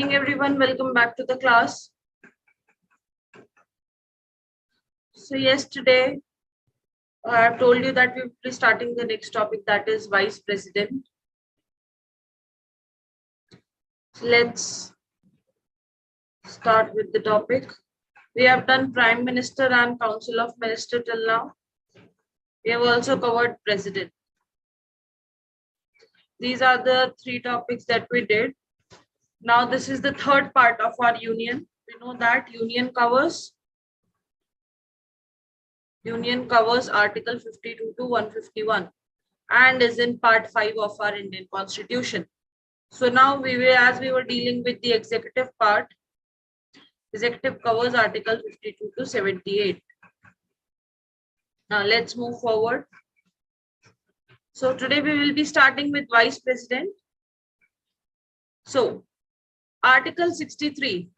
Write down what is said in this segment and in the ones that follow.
Good evening, everyone. Welcome back to the class. So yesterday, I have told you that we will be starting the next topic, that is Vice President. So let's start with the topic. We have done Prime Minister and Council of Ministers till now. We have also covered President. These are the three topics that we did. Now this is the third part of our union. We know that union covers Article 52 to 151 and is in part 5 of our Indian Constitution. So now as we were dealing with the executive part, executive covers Article 52 to 78. Now let's move forward. So today we will be starting with Vice President. So Article 63.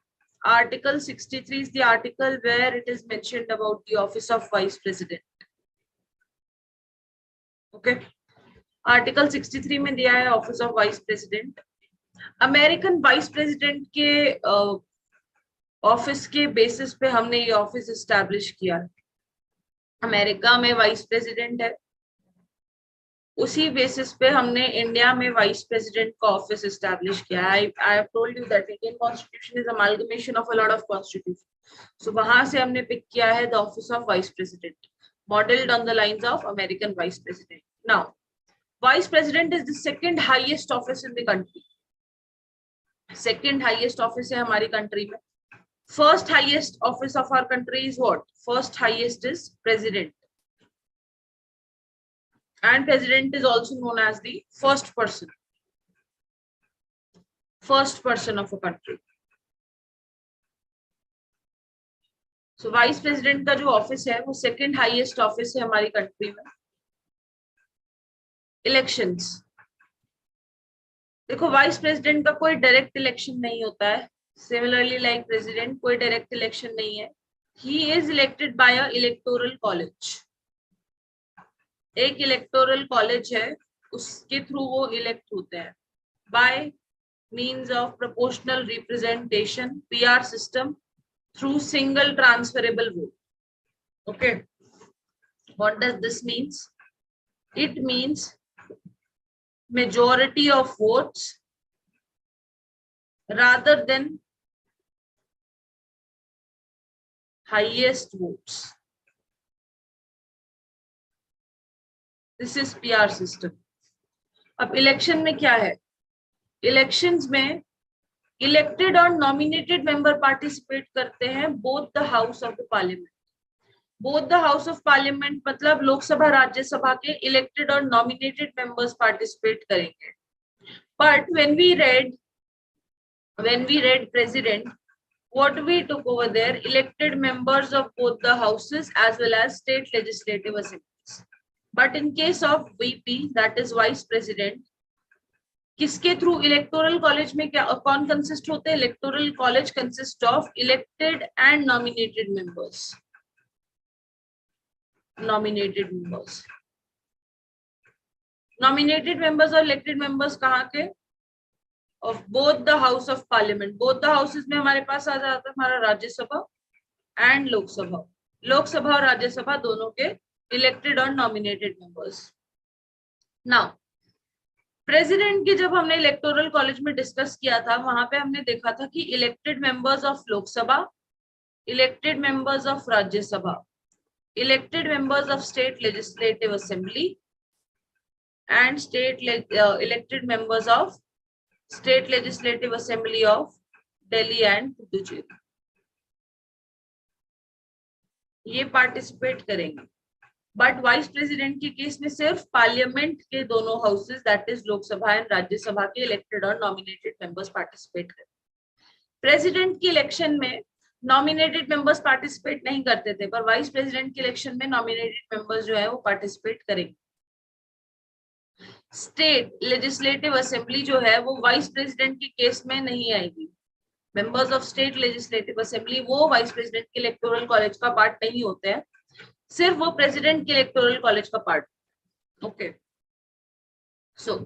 Article 63 is the article where it is mentioned about the office of Vice President. Okay. Article 63 में दिया है Office of Vice President. American Vice President के office के basis पे हमने ये office establish किया है. अमेरिका में वाइस प्रेसिडेंट है, उसी बेसिस पे हमने इंडिया में वाइस प्रेसिडेंट का ऑफिस एस्टैब्लिश किया है. I have told you that Indian constitution is amalgamation of a lot of constitution. So वहां से हमने पिक किया है the office of vice president, modelled on the lines of American vice president. Now vice president is the second highest office in the country. Second highest office है हमारी country में. First highest office of our country is what? First highest is president. And president is also known as the first person of a country. So vice president का जो office है वो second highest office है हमारी country में. Elections देखो, vice president का कोई डायरेक्ट इलेक्शन नहीं होता है. Similarly, like president, कोई direct election नहीं है. He is elected by a electoral college. एक electoral college है, उसके थ्रू वो elect होते हैं by means of proportional representation, PR system, through single transferable vote. Okay. What does this means? It means majority of votes rather than highest votes. This is PR system. अब election में क्या है? Elections में elected और nominated member participate करते हैं both the house of the parliament. Both the house of parliament मतलब लोकसभा राज्यसभा के इलेक्टेड और नॉमिनेटेड मेंबर्स पार्टिसिपेट करेंगे. But when we read president, what we took over there, elected members of both the houses as well as state legislative assemblies. But in case of VP, that is vice president, किसके through? Electoral college में क्या कौन consist होते हैं? Electoral college consist of elected and nominated members. Nominated members और elected members कहाँ के? of both the house of parliament. both the houses में हमारे पास आ जाता है हमारा राज्यसभा and लोकसभा. लोकसभा और राज्यसभा दोनों के elected और nominated members. now प्रेसिडेंट की जब हमने इलेक्टोरल कॉलेज में डिस्कस किया था, वहां पे हमने देखा था कि elected members of Lok Sabha, elected members of Rajya Sabha, elected members of state legislative assembly and elected members of State Legislative Assembly of Delhi and Puducherry, ये पार्टिसिपेट करेंगे. बट वाइस प्रेसिडेंट के केस में सिर्फ पार्लियामेंट के दोनों houses, that is Lok Sabha and Rajya Sabha के elected और nominated members participate करेंगे. प्रेसिडेंट की इलेक्शन में नॉमिनेटेड मेंबर्स पार्टिसिपेट नहीं करते थे, पर वाइस प्रेसिडेंट की इलेक्शन में नॉमिनेटेड मेंबर्स जो है वो पार्टिसिपेट करेंगे. स्टेट लेजिस्लेटिव असेंबली जो है वो वाइस प्रेसिडेंट के केस में नहीं आएगी. Members of state legislative assembly वो वाइस प्रेसिडेंट के इलेक्टोरल कॉलेज का पार्ट नहीं होते हैं, सिर्फ वो प्रेसिडेंट के इलेक्टोरल कॉलेज का part. Okay. So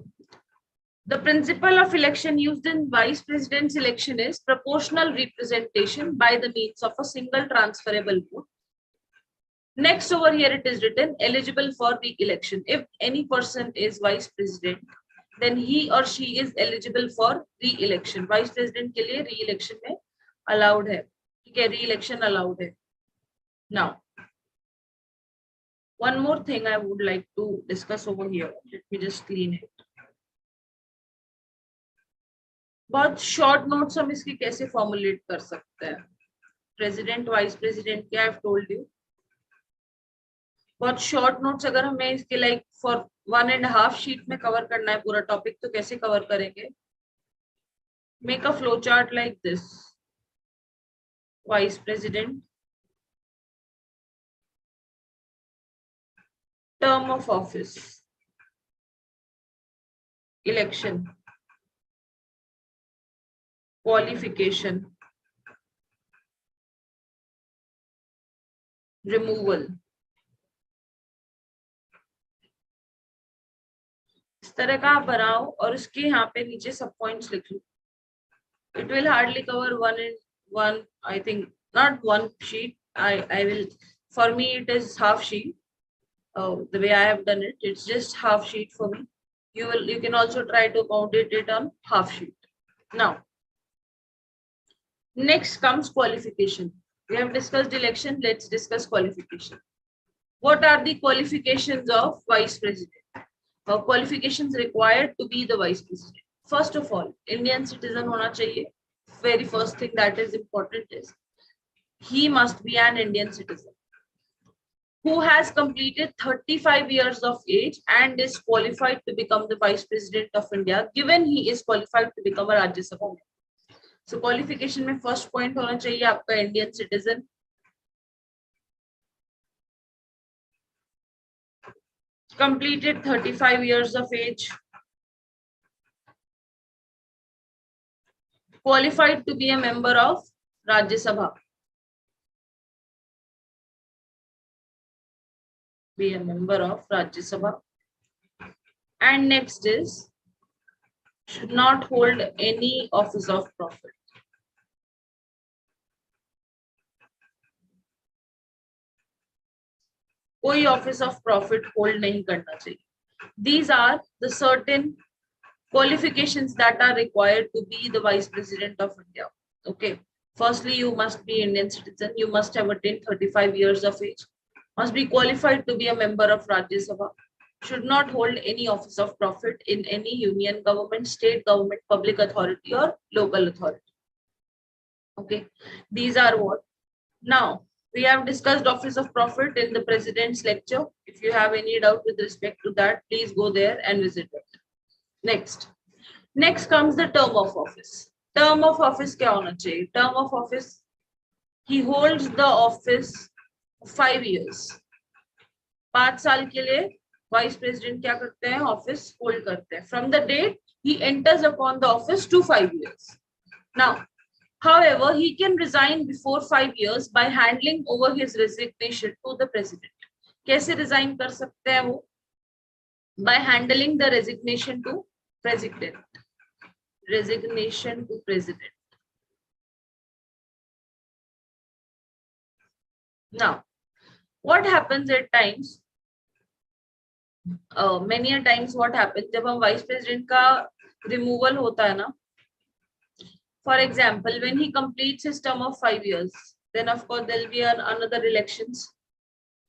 The principle of election used in vice president's election is proportional representation by the means of a single transferable vote. Next, over here it is written eligible for re-election. If any person is vice president, then he or she is eligible for re-election. Vice president के लिए re-election में allowed है. ठीक है, re-election allowed है. Now, one more thing I would like to discuss over here. Let me just clean it. बहुत short notes हम इसके कैसे फॉर्मुलेट कर सकते हैं. प्रेसिडेंट वाइस प्रेसिडेंट के आई हैव टोल्ड यू. बहुत शॉर्ट नोट्स अगर हमें इसके लाइक फॉर 1.5 शीट में कवर करना है पूरा टॉपिक, तो कैसे कवर करेंगे. Make a flow chart like this. Vice president, term of office, election, qualification, removal. इस तरह का आप बनाओ और उसके यहाँ पे नीचे सब पॉइंट्स लिख लो. It will hardly cover one, I think, not one sheet. I will, for me it is half sheet. The way I have done it, it's just half sheet for me. You can also try to count it on half sheet. Now, next comes qualification. We have discussed election. Let's discuss qualification. What are the qualifications of vice president? Qualifications required to be the vice president. First of all, Indian citizen होना चाहिए. Very first thing that is important is he must be an Indian citizen who has completed 35 years of age and is qualified to become the vice president of India, given he is qualified to become a Rajya Sabha member. So qualification में first point होना चाहिए आपका Indian citizen. Completed 35 years of age. Qualified to be a member of Rajya Sabha. Be a member of Rajya Sabha. And next is should not hold any office of profit. कोई office of profit hold नहीं करना चाहिए. These are the certain qualifications that are required to be the vice president of India. Okay. Firstly, you must be Indian citizen. You must have attained 35 years of age. Must be qualified to be a member of Rajya Sabha. Should not hold any office of profit in any union government, state government, public authority or local authority. Okay. These are what? Now, we have discussed office of profit in the president's lecture. If you have any doubt with respect to that, please go there and visit it. Next comes the term of office. Term of office क्या होना चाहिए? Term of office, he holds the office 5 years. 5 साल के लिए vice president क्या करते हैं? Office hold करते हैं. From the date he enters upon the office to 5 years. Now, however, he can resign before 5 years by handing over his resignation to the president. कैसे resign कर सकते हैं वो? By handling the resignation to president. Resignation to president. Now, what happens at times? Many a times what happens जब हम vice president का removal होता है ना? For example, when he completes his term of 5 years, then of course there will be another elections.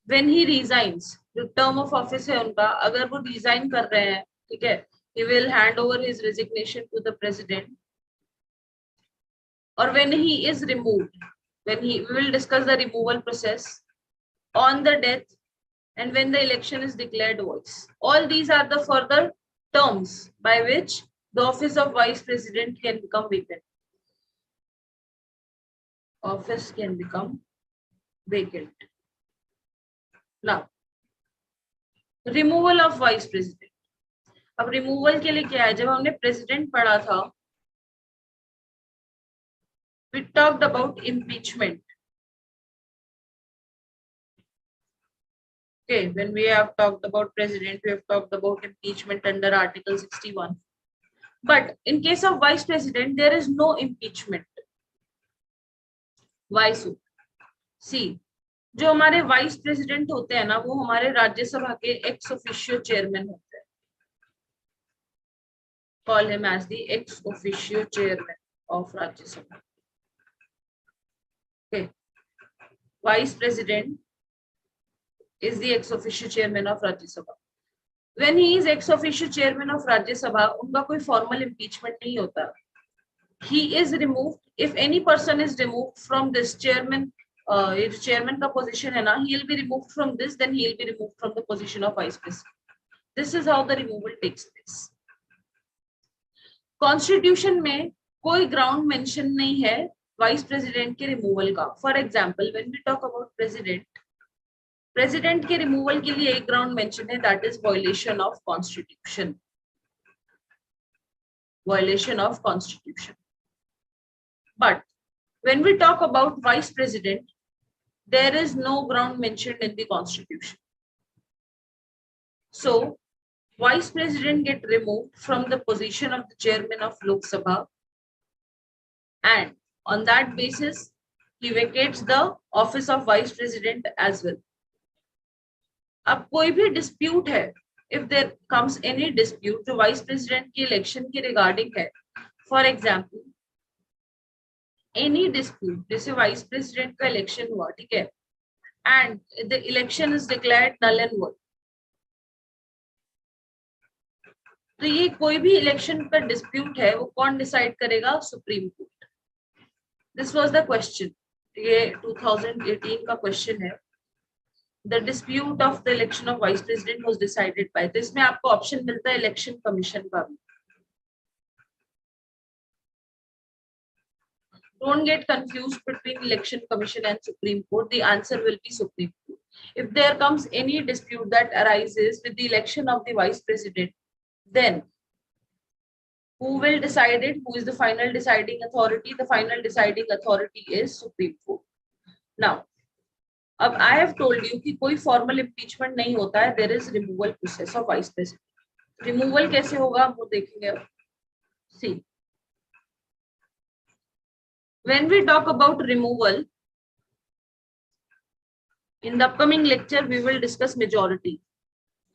When he resigns, जो term of office है उनका, अगर वो resign कर रहे हैं, ठीक है, he will hand over his resignation to the president. Or when he is removed, we will discuss the removal process, on the death, and when the election is declared voice. All these are the further terms by which the office of vice president can become vacant. Office can become vacant. Now, removal of vice president. अब removal के लिए क्या है? जब हमने president पढ़ा था, we talked about impeachment. Okay, when we have talked about president, we have talked about impeachment under Article 61. But in case of vice president, there is no impeachment. Why so? See, जो हमारे vice president होते हैं ना, वो हमारे राज्यसभा के ex officio chairman होते हैं. Call him as the ex officio chairman of Rajya Sabha. Okay. Vice President is the ex officio chairman of Rajya Sabha. When he is ex officio chairman of Rajya Sabha, उनका कोई formal impeachment नहीं होता. He is removed. If any person is removed from this chairman, if chairman का position है ना, he will be removed from this, then he will be removed from the position of vice president. This is how the removal takes place. Constitution में कोई ground mention नहीं है vice president के removal का. For example, when we talk about president के removal के लिए एक ग्राउंड मेंशन है, that is violation of constitution. Violation of constitution. But when we talk about vice president, there is no ground mentioned in the constitution. So Vice President get removed from the position of the chairman of Lok Sabha, and on that basis he vacates the office of Vice President as well. अब कोई भी dispute है, if there comes any dispute जो Vice President की election के regarding है, for example any dispute, जैसे Vice President का election हुआ, ठीक है, and the election is declared null and void. तो ये कोई भी इलेक्शन का डिस्प्यूट है, वो कौन डिसाइड करेगा? Supreme court. This was the question. ये 2018 का क्वेश्चन है. The dispute of the election of vice president was decided by. तो इसमें आपको ऑप्शन मिलता है इलेक्शन कमीशन का भी. Don't get confused between election commission and Supreme Court. The answer will be Supreme Court. If there comes any dispute that arises with the election of the vice president, then who will decide it? Who is the final deciding authority? The final deciding authority is Supreme Court. Now, अब I have told you कि कोई formal impeachment नहीं होता है. There is removal process of vice president. Removal कैसे होगा वो देखेंगे. See, when we talk about removal, in the upcoming lecture we will discuss majority.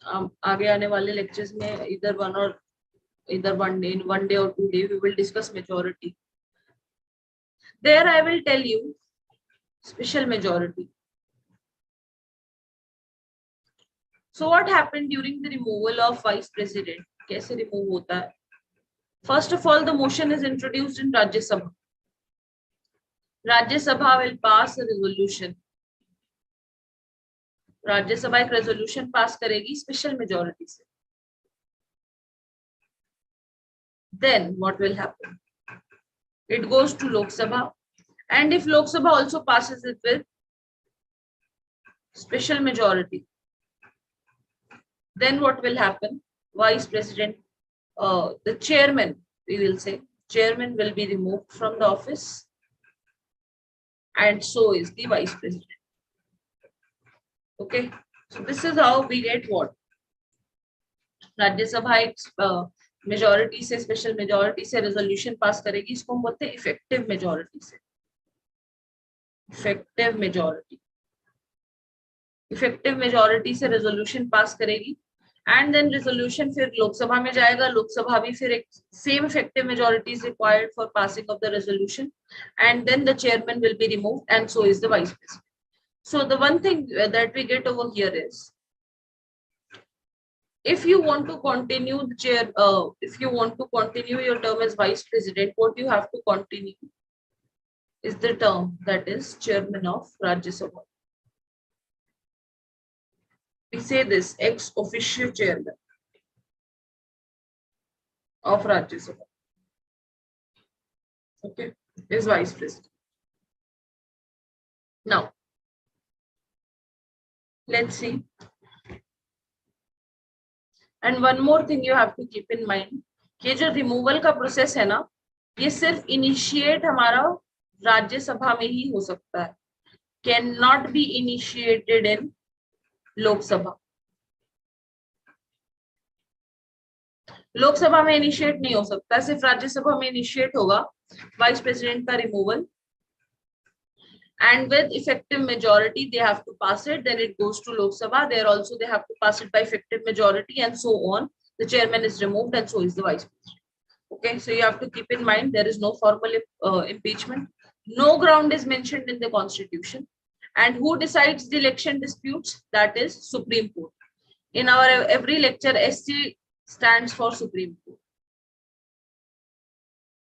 आगे आने वाले लेक्चर्स में either one day, in 1 day or 2 days, we will discuss majority. There I will tell you special majority. So what happened during the removal of vice president? कैसे remove होता है? First of all, the motion is introduced in Rajya Sabha. Rajya Sabha will pass a resolution. राज्य सभा एक resolution pass करेगी special majority से. Then what will happen? It goes to Lok Sabha, and if Lok Sabha also passes it with special majority, then what will happen? Vice President, the chairman, we will say, chairman will be removed from the office, and so is the vice president. Okay, so this is how we get what? राज्य सभा एक majority से, special majority से resolution pass करेगी. इसको हम बोलते हैं इफेक्टिव मेजॉरिटी से. इफेक्टिव मेजॉरिटी, इफेक्टिव मेजॉरिटी से रेजोल्यूशन पास करेगी, एंड देन रेजोल्यूशन फिर लोकसभा में जाएगा. लोकसभा भी फिर एक same effective majority is required for passing of the resolution, and then the chairman will be removed, and so is the vice president. So the one thing that we get over here is, if you want to continue the chair, if you want to continue your term as vice president, what you have to continue is the term that is chairman of Rajya Sabha. We say this ex officio chairman of Rajya Sabha. Okay, is vice president. Now, let's see. And one more thing you have to keep in mind, कि जो removal का process है ना, ये सिर्फ initiate हमारा राज्यसभा में ही हो सकता है. Can not be initiated in Lok Sabha. Lok Sabha में इनिशिएट नहीं हो सकता, सिर्फ राज्यसभा में इनिशिएट होगा वाइस प्रेसिडेंट का removal, and with effective majority they have to pass it, then it goes to Lok Sabha, there also they have to pass it by effective majority, and so on. The chairman is removed and so is the vice president. Okay, so you have to keep in mind there is no formal impeachment, no ground is mentioned in the constitution, and who decides the election disputes? That is Supreme Court. In our every lecture, SC stands for Supreme Court.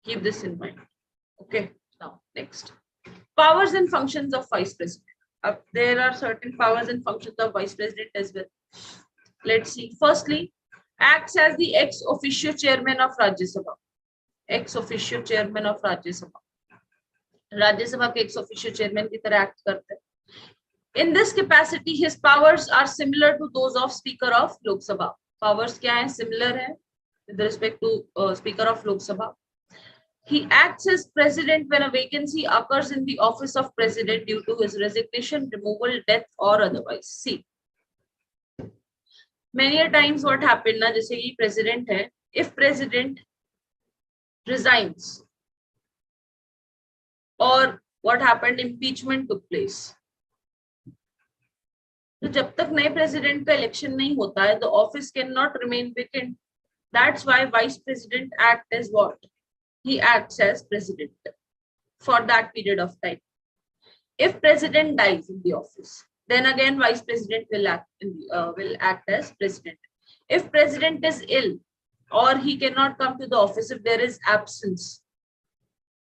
Keep this in mind. Okay, now next. Powers and functions of vice president. There are certain powers and functions of vice president as well. Let's see. Firstly, acts as the ex officio chairman of Rajya Sabha. Ex officio chairman of Rajya Sabha. Rajya Sabha के ex officio chairman की तरह act करते हैं. In this capacity, his powers are similar to those of Speaker of Lok Sabha. Powers क्या हैं? Similar है with respect to Speaker of Lok Sabha. He acts as president when a vacancy occurs in the office of president due to his resignation, removal, death, or otherwise. See, many a times what happened ना, जैसे कि president है, if president resigns or what happened, impeachment took place. तो जब तक नए president का election नहीं होता है, the office cannot remain vacant. That's why vice president act as what? He acts as president for that period of time. If president dies in the office, then again vice president will act as president. If president is ill or he cannot come to the office, if there is absence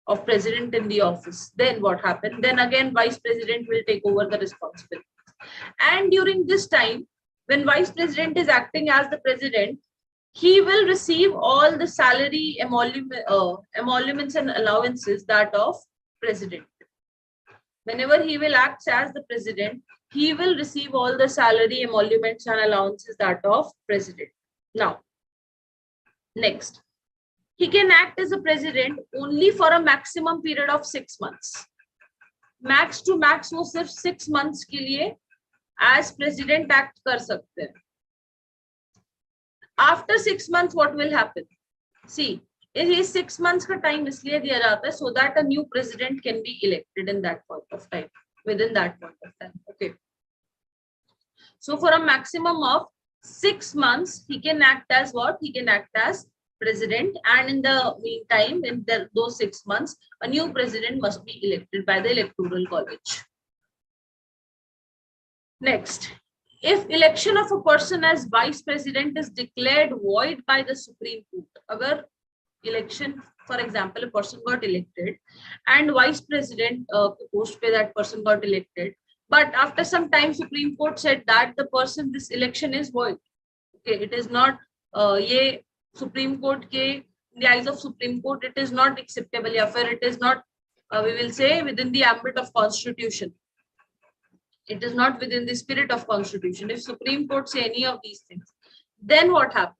of president in the office, then what happens? Then again vice president will take over the responsibility. And during this time, when vice president is acting as the president, he will receive all the salary emoluments and allowances that of president. Whenever he will act as the president, he will receive all the salary emoluments and allowances that of president. Now, next, he can act as a president only for a maximum period of 6 months. Max to max वो सिर्फ 6 months के लिए as president act कर सकते हैं. After 6 months, what will happen? See, ये 6 months का time इसलिए दिया जाता है so that a new president can be elected in that point of time, within that point of time. Okay. So for a maximum of 6 months, he can act as what? He can act as president, and in the meantime, in those 6 months, a new president must be elected by the electoral college. Next. If election of a person as vice president is declared void by the Supreme Court, अगर election, for example, a person got elected and vice president post पे that person got elected, but after some time Supreme Court said that this election is void. Okay, it is not ये Supreme Court के, in the eyes of Supreme Court, it is not acceptable, या फिर it is not we will say within the ambit of constitution. It is not within the spirit of constitution. If Supreme Court say any of these things, then what happens?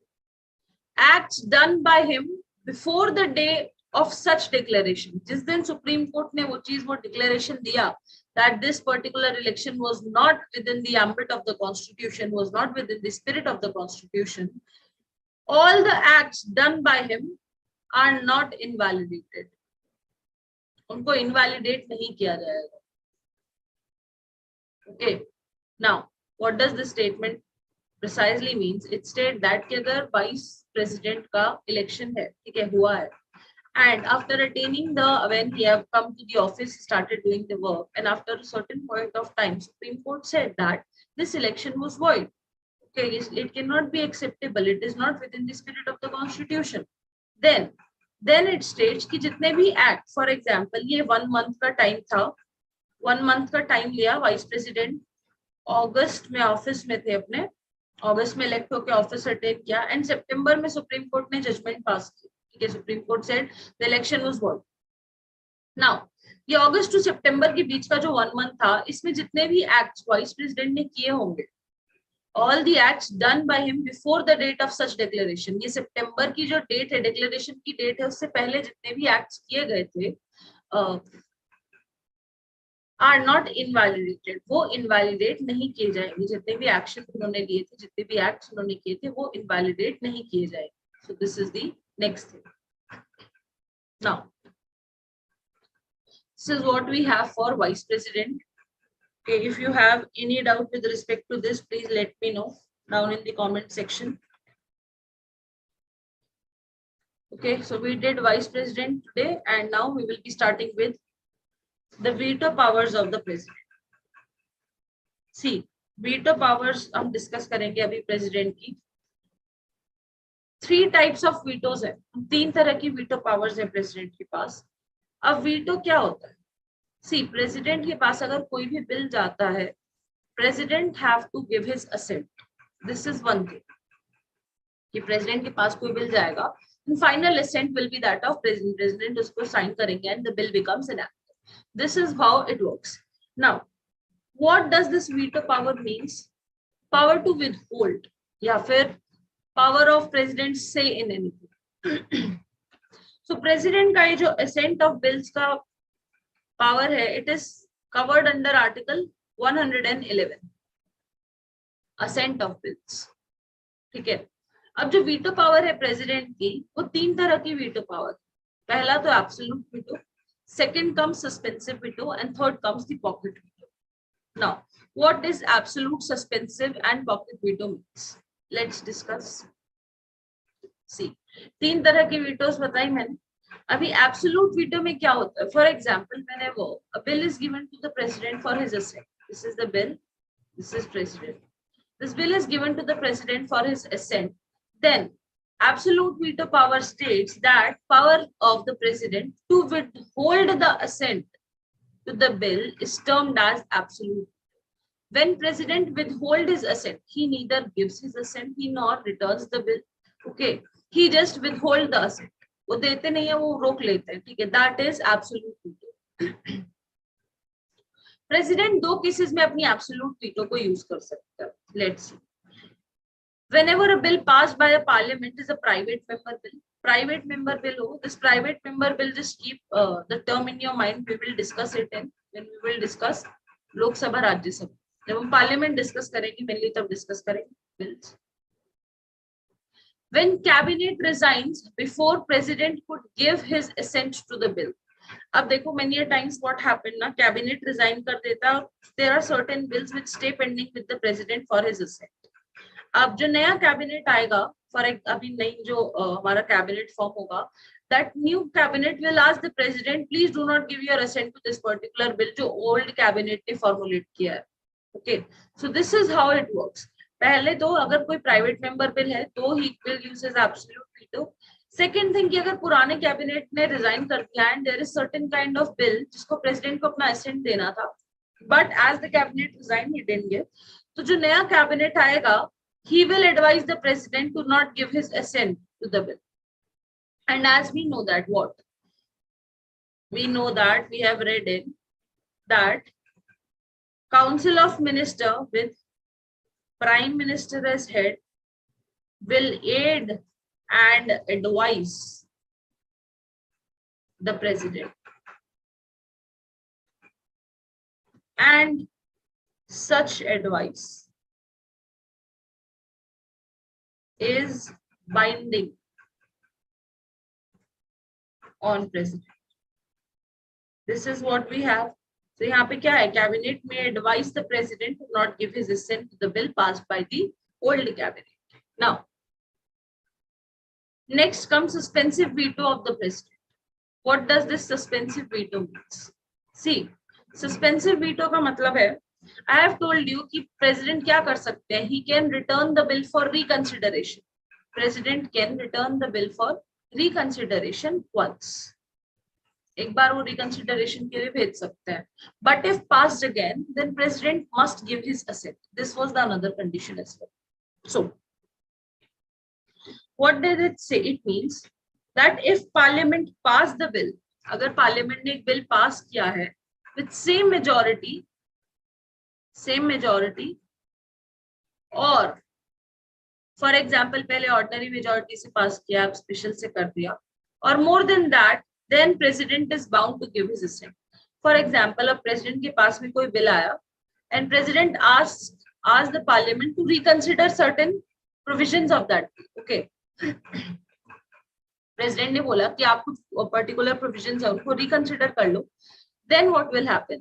Acts done by him before the day of such declaration. जिस दिन Supreme Court ने वो declaration दिया that this particular election was not within the ambit of the constitution, was not within the spirit of the constitution, all the acts done by him are not invalidated. उनको invalidate नहीं किया जाएगा. Okay. Now, what does this statement precisely means? It states that कि अगर vice president का election है, ठीक है, हुआ है, and after attaining when he have come to the office, started doing the work, and after a certain point of time, Supreme Court said that this election was void. Okay, it cannot be acceptable. It is not within the spirit of the constitution. Then it states कि जितने भी act, for example, ये 1 month का time था. 1 month का time लिया vice president, अगस्त में office में थे अपने, अगस्त में इलेक्ट होकर ऑफिस अटेन किया, एंड सितंबर में सुप्रीम कोर्ट ने जजमेंट पास की. ठीक है, supreme court said the election was void. Now ये अगस्त टू सितंबर के बीच का जो 1 month था, इसमें जितने भी एक्ट्स वाइस प्रेसिडेंट ने किए होंगे, all the acts done by him before the date of such declaration, ये सितंबर की जो डेट है, डिक्लेरेशन की डेट है, उससे पहले जितने भी एक्ट्स किए गए थे are not invalidated. वो invalidate नहीं किए जाएंगे. जितने भी एक्शन उन्होंने लिए थे, जितने भी एक्ट्स उन्होंने किए थे, वो invalidate नहीं किए जाएंगे. So this is the next thing. Now, this is what we have for vice president. Okay, if you have any doubt with respect to this, please let me know down in the comment section. Okay, so we did vice president today, and now we will be starting with the veto powers of the president. See, veto powers हम discuss करेंगे अभी president की. 3 types of vetoes है. 3 तरह की veto powers है president के पास. अब veto क्या होता है? See, president के पास अगर कोई भी bill जाता है, president have to give his assent. This is one thing. कि president के पास कोई bill जाएगा, and final assent will be that of president. President उसको sign करेंगे and the bill becomes enacted. This is how it works. Now, what does this veto power means? Power to withhold या फिर power of president say in anything. So president का ये जो assent of bills का power है, it is covered under article 111. Assent of bills. ठीक है. अब जो वीटो पावर है प्रेसिडेंट की, वो 3 तरह की वीटो पावर. पहला तो absolute veto, second comes suspensive veto and third comes the pocket veto. Now what is absolute, suspensive and pocket veto means? Let's discuss. See, 3 तरह की वीटोस बताई मैंने. अभी एब्सोल्यूट वीटो में क्या होता है? For example, whenever a bill is given to the president for his assent. This is the bill, this is president. This bill is given to the president for his assent. Then absolute veto power states that power of the president to withhold the assent to the bill is termed as absolute. When president withhold his assent, he neither gives his assent, he nor returns the bill. Okay, he just withhold the assent. वो देते नहीं है, वो रोक लेते हैं. ठीक है, that is absolute veto. President 2 cases में अपनी एब्सोल्यूट वीटो को यूज कर सकता है. Let's see. Whenever a bill passed by a parliament is a private member bill. Private member bill हो, this private member bill, just keep the term in your mind. We will discuss it when we will discuss लोक सभा राज्य सभा. जब हम parliament discuss करेंगे mainly तब discuss करेंगे bills. When cabinet resigns before president could give his assent to the bill. अब देखो many times what happened ना, cabinet resign कर देता. There are certain bills which stay pending with the president for his assent. अब जो नया cabinet आएगा, for अभी नई जो हमारा कैबिनेट फॉर्म होगा, that new cabinet will ask the president, please do not give your assent to this particular bill जो ओल्ड कैबिनेट ने फॉर्मुलेट किया है. Okay, so this is how it works. पहले तो अगर कोई प्राइवेट मेंबर बिल है तो he will use his absolute veto. Second thing कि अगर पुराने कैबिनेट ने रिजाइन कर दिया and there is certain kind of bill जिसको प्रेसिडेंट को अपना असेंट देना था, but as the cabinet resign he didn't give, तो जो नया कैबिनेट आएगा, he will advise the president to not give his assent to the bill. And as we know that what? We know that we have read in that Council of Minister with Prime Minister as head will aid and advise the president. And such advice is binding on president. This is what we have. So यहाँ पे क्या है? Cabinet may advise the president to not give his assent to the bill passed by the old cabinet. Now, next comes suspensive veto of the president. What does this suspensive veto means? See, suspensive veto का मतलब है, I have told you कि president क्या कर सकते हैं? He can return the bill for reconsideration. President can return the bill for reconsideration once. एक बार वो reconsideration के लिए भेज सकते हैं. But if passed again, then president must give his assent. This was the another condition as well. So, what did it say? It means that if parliament pass the bill, अगर parliament ने एक bill pass किया है with same majority, और for example पहले ordinary majority से pass किया, अब स्पेशल से कर दिया, और more than that, then president is bound to give his assent. For example, अब प्रेसिडेंट के पास में कोई बिल आया and president asked the parliament to reconsider certain provisions of that. Okay, president ने बोला कि आप कुछ पर्टिकुलर प्रोविजंस है उनको रिकंसिडर कर लो, then what will happen,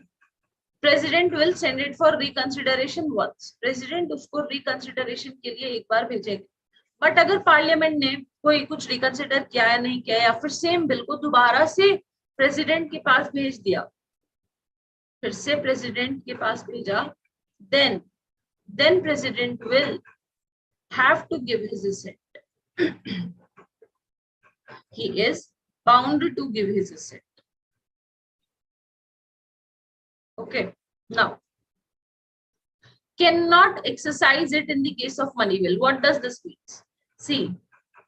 president will send it for reconsideration once, president उसको रिकंसिडरेशन के लिए एक बार भेजेंगे। बट अगर पार्लियामेंट ने कोई कुछ रिकंसिडर किया या नहीं किया, या फिर सेम बिल को दोबारा से प्रेसिडेंट के पास भेज दिया, फिर से प्रेसिडेंट के पास भेजा, then president will have to give his assent. He is bound to give his assent. Okay, now cannot exercise it in the case of money bill. What does this mean? See,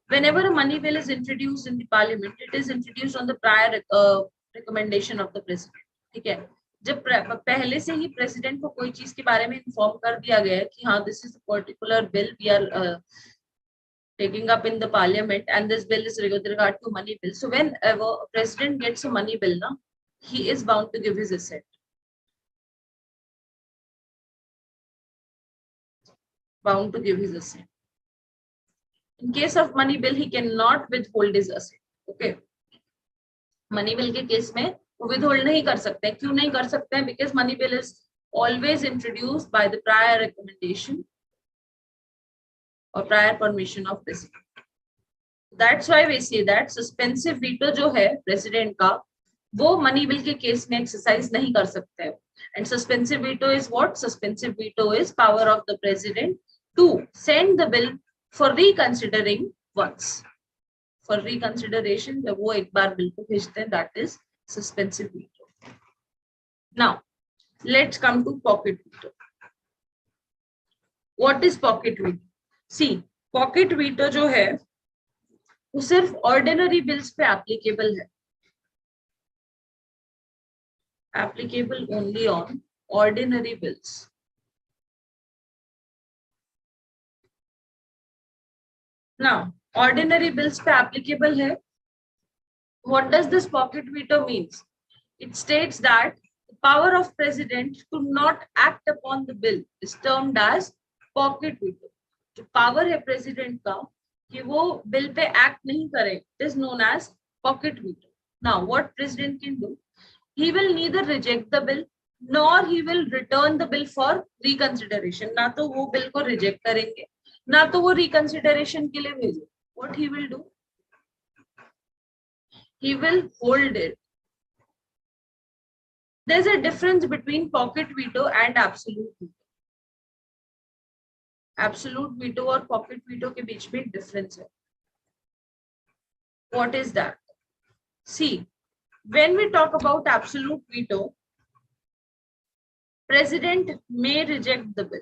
whenever a money bill is introduced in the parliament, it is introduced on the prior recommendation of the president. ठीक है, जब पहले से ही president को कोई चीज के बारे में इन्फॉर्म कर दिया गया है कि हाँ this is particular bill we are taking up in the parliament and this bill is with regard to money bill. So whenever a president gets a money bill, now he is bound to give his assent. Bound to give his assent. In case of money bill, he cannot withhold his assent. Okay. Money bill के case में वो withhold नहीं कर सकते. क्यों नहीं कर सकते हैं? Because money bill is always introduced by the prior recommendation or prior permission of president. That's why we say that suspensive veto जो है president का, वो money bill के केस में exercise नहीं कर सकते हैं. And suspensive veto is what? Suspensive veto is power of the president to send the bill for reconsidering once. For reconsideration, जब वो एक बार बिल को भेजते हैं, that is suspensive veto. Now, let's come to pocket veto. What is pocket veto? See, pocket veto जो है वो सिर्फ ordinary bills पे applicable है. Applicable only on ordinary bills. Now, ordinary bills पे applicable है. What does this pocket veto means? It states that the power of president to not act upon the bill is termed as pocket veto. जो power है president का कि वो bill पे act नहीं करे, it is known as pocket veto. Now, what president can do? He will neither reject the bill nor he will return the bill for reconsideration. ना तो वो bill को reject करेंगे, ना तो वो reconsideration के लिए भेजेंगे. What he will do? He will hold it. There's a difference between pocket veto and absolute veto. Absolute veto और pocket veto के बीच में difference है. What is that? See, when we talk about absolute veto, president may reject the bill.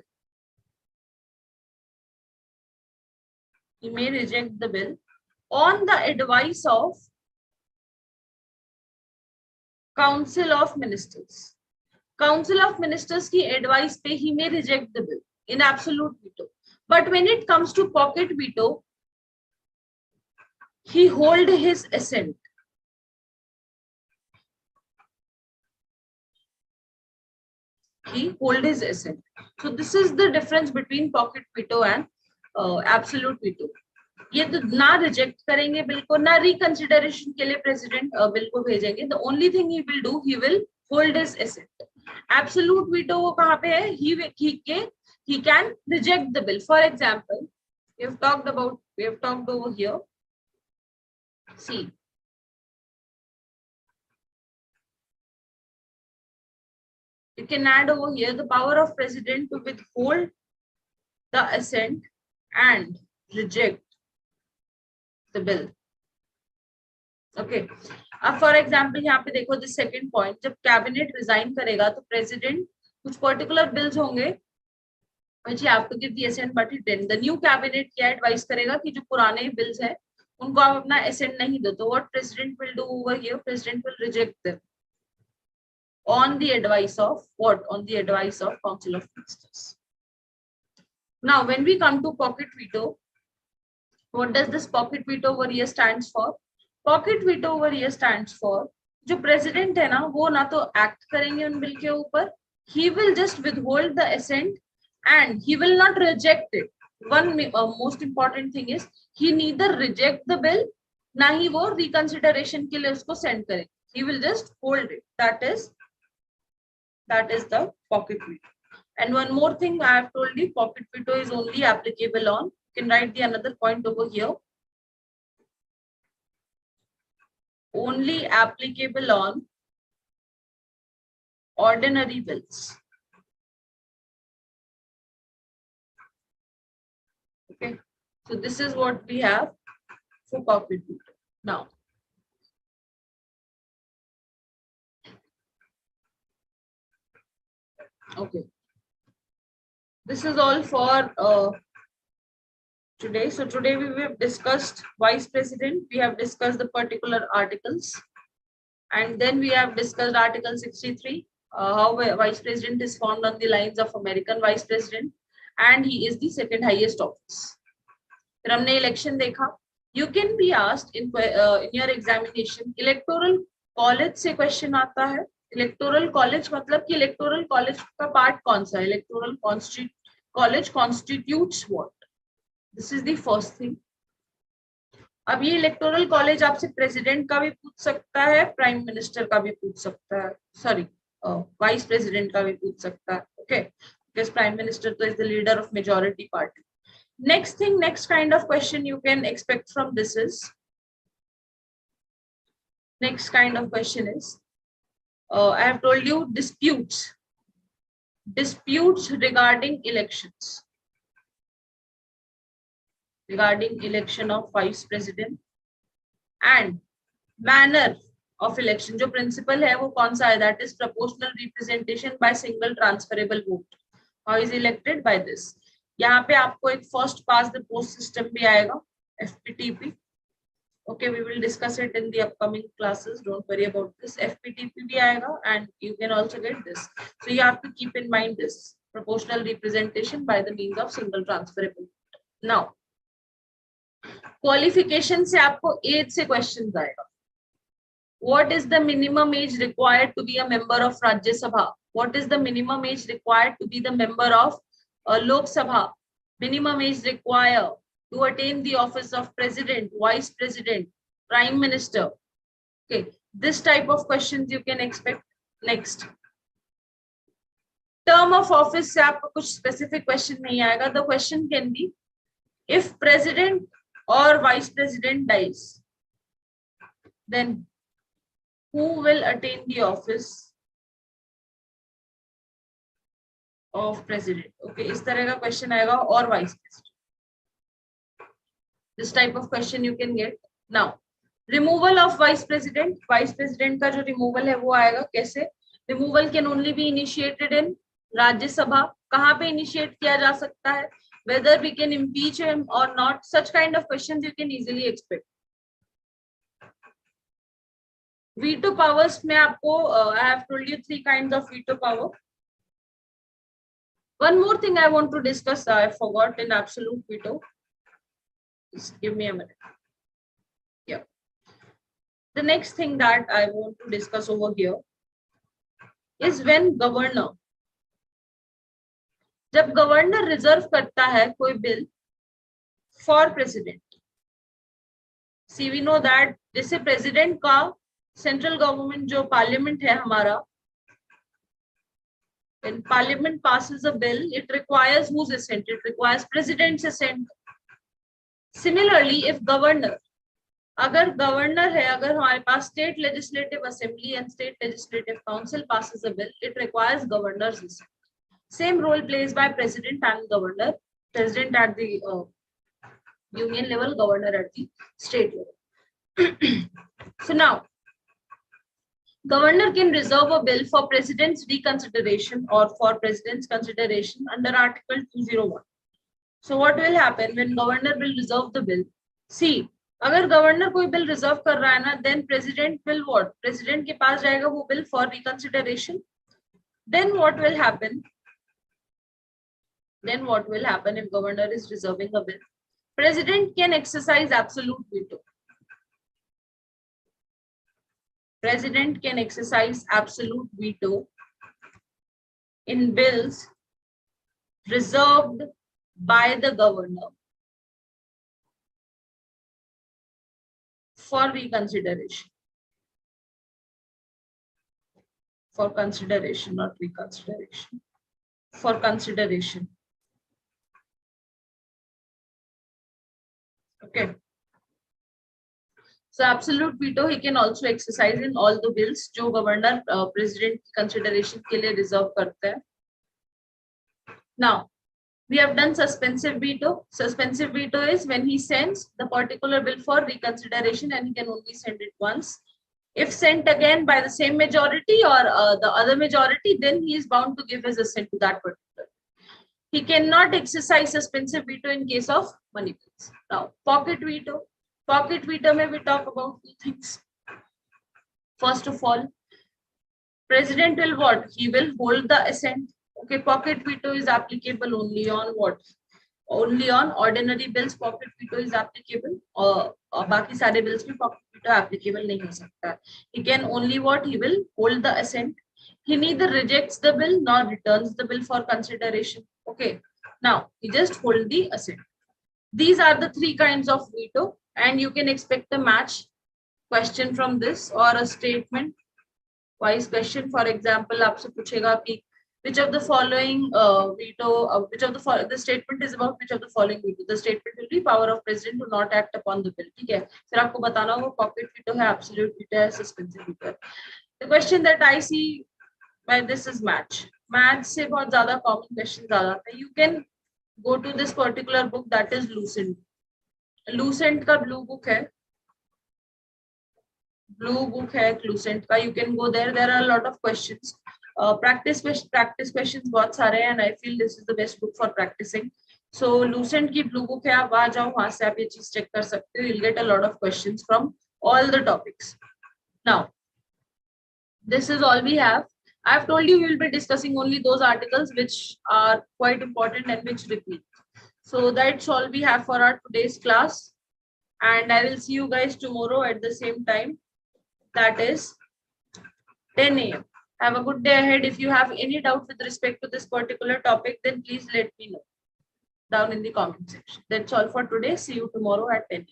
He may reject the bill on the advice of Council of Ministers. Council of Ministers की advice पे he may reject the bill in absolute veto. But when it comes to pocket veto, he hold his assent. He hold his assent. So this is the difference between pocket veto and absolute veto. ये तो ना reject करेंगे bill को, ना reconsideration के लिए president bill को भेजेंगे. The only thing he will do, he will hold his asset. Absolute veto वो कहाँ पे है? he can reject the bill. For example, we have talked over here. See, you can add over here the power of president to withhold the assent and reject the bill. Okay. अब for example यहाँ पे देखो this second point, जब cabinet resign करेगा तो president कुछ particular bills होंगे which you have to give the assent, but then the new cabinet क्या एडवाइस करेगा कि जो पुराने बिल्स हैं उनको आप अपना assent नहीं दो, तो what president will do over here? President will reject them on the advice of what? On the advice of Council of Ministers. Now, when we come to pocket veto, what does this pocket veto over here stands for? Pocket veto over here stands for जो president है ना वो ना तो act करेंगे उन bill के ऊपर, he will just withhold the assent and he will not reject it. One most important thing is he neither reject the bill ना ही वो रिकंसिडरेशन के लिए उसको सेंड करें. He will just hold it. That is the pocket veto. And one more thing I have told you, pocket veto is only applicable on, you can write the another point over here, only applicable on ordinary bills. Okay, so this is what we have for pocket veto. Now, okay, this is all for today. So today we have discussed vice president, we have discussed the particular articles, and then we have discussed article 63, how vice president is formed on the lines of American vice president, and he is the second highest office. फिर हमने election देखा. You can be asked in your examination, electoral college से question आता है. Electoral college मतलब कि electoral college का part कौन सा है? Electoral college constitutes what? This is the first thing. अब ये इलेक्टोरल कॉलेज आपसे प्रेसिडेंट का भी पूछ सकता है, प्राइम मिनिस्टर का भी पूछ सकता है, सॉरी वाइस प्रेसिडेंट का भी पूछ सकता है. ओके, बिकॉज़ प्राइम मिनिस्टर तो is the leader of majority party. Next thing, next kind of question you can expect from this is, next kind of question is, I have told you disputes regarding elections, regarding election of vice president and manner of election. जो principle है वो कौन सा है? That is proportional representation by single transferable vote. How is elected? By this. यहाँ पे आपको एक first past the post system भी आएगा, FPTP. Okay, we will discuss it in the upcoming classes. Don't worry about this. FPTP भी आएगा, and you can also get this. So you have to keep in mind this proportional representation by the means of single transferable vote. Now, qualification से आपको age से questions आएगा. What is the minimum age required to be a member of Rajya Sabha? What is the minimum age required to be the member of Lok Sabha? Minimum age required to attain the office of president, vice president, prime minister. Okay, this type of questions you can expect. Next, term of office से आपको कुछ specific question नहीं आएगा. The question can be, if president or vice president dies, then who will attain the office of president? Okay, इस तरह का question आएगा, or vice president. This type of question you can get. Now, removal of vice president. Vice president का जो removal है वो आएगा कैसे? Removal can only be initiated in Rajya Sabha. कहाँ पे initiate किया जा सकता है? Whether we can impeach him or not. Such kind of questions you can easily expect. Veto powers में आपको I have told you 3 kinds of veto power. One more thing I want to discuss, I forgot, in absolute veto. Just give me a minute. Yeah. The next thing that I want to discuss over here is when governor, जब governor reserve करता है कोई bill for president. See we know that जैसे president का central government जो parliament है हमारा, when parliament passes a bill, it requires whose assent? It requires president's assent. Similarly, if governor, अगर गवर्नर है, अगर हमारे पास state legislative assembly and state legislative council passes a bill, it requires governor's assent. Same role plays by president and governor. President at the union level, governor at the state level. So now, governor can reserve a bill for president's reconsideration or for president's consideration under Article 201. So what will happen when governor will reserve the bill? See, अगर governor कोई bill reserve कर रहा है ना, then president will what? President के पास जाएगा वो bill for reconsideration. Then what will happen? Then what will happen if governor is reserving a bill? President can exercise absolute veto. President can exercise absolute veto in bills reserved by the governor for reconsideration. For consideration, not reconsideration. For consideration. Okay. So absolute veto he can also exercise in all the bills जो governor president की consideration के लिए reserve करते हैं. Now we have done suspensive veto. Suspensive veto is when he sends the particular bill for reconsideration and he can only send it once. If sent again by the same majority or the other majority, then he is bound to give his assent to that particular. He cannot exercise suspensive veto in case of money bills. Now, pocket veto. Pocket veto may we talk about two things. First of all, president will what? He will hold the assent. Okay, pocket veto is applicable only on what? Only on ordinary bills pocket veto is applicable. बाकी सारे bills में pocket veto applicable नहीं हो सकता. He can only what? He will hold the assent. He neither rejects the bill nor returns the bill for consideration. Okay. Now he just hold the assent. These are the three kinds of veto, and you can expect a match question from this or a statement wise question. For example, आपसे पूछेगा कि which of the following veto, the statement is about which of the following veto. The statement will be power of president to not act upon the bill. ठीक है. फिर आपको बताना होगा pocket veto है, absolute veto है, suspensive veto है. The question that I see by this is match. Match से बहुत ज़्यादा common questions आ जाते हैं. You can go to this particular book that is Lucent. Lucent का blue book है. Blue book है Lucent का. You can go there. There are a lot of questions. Practice questions बहुत सारे हैं, and I feel this is the best book for practicing. So Lucent की blue book है, आप वहाँ जाओ, वहाँ से आप ये चीज check कर सकते हो. You'll get a lot of questions from all the topics. Now, this is all we have. I've told you we will be discussing only those articles which are quite important and which repeat. So that's all we have for our today's class, and I will see you guys tomorrow at the same time. That is 10 a.m. Have a good day ahead. If you have any doubt with respect to this particular topic, then please let me know down in the comment section. That's all for today. See you tomorrow at 10 a.m.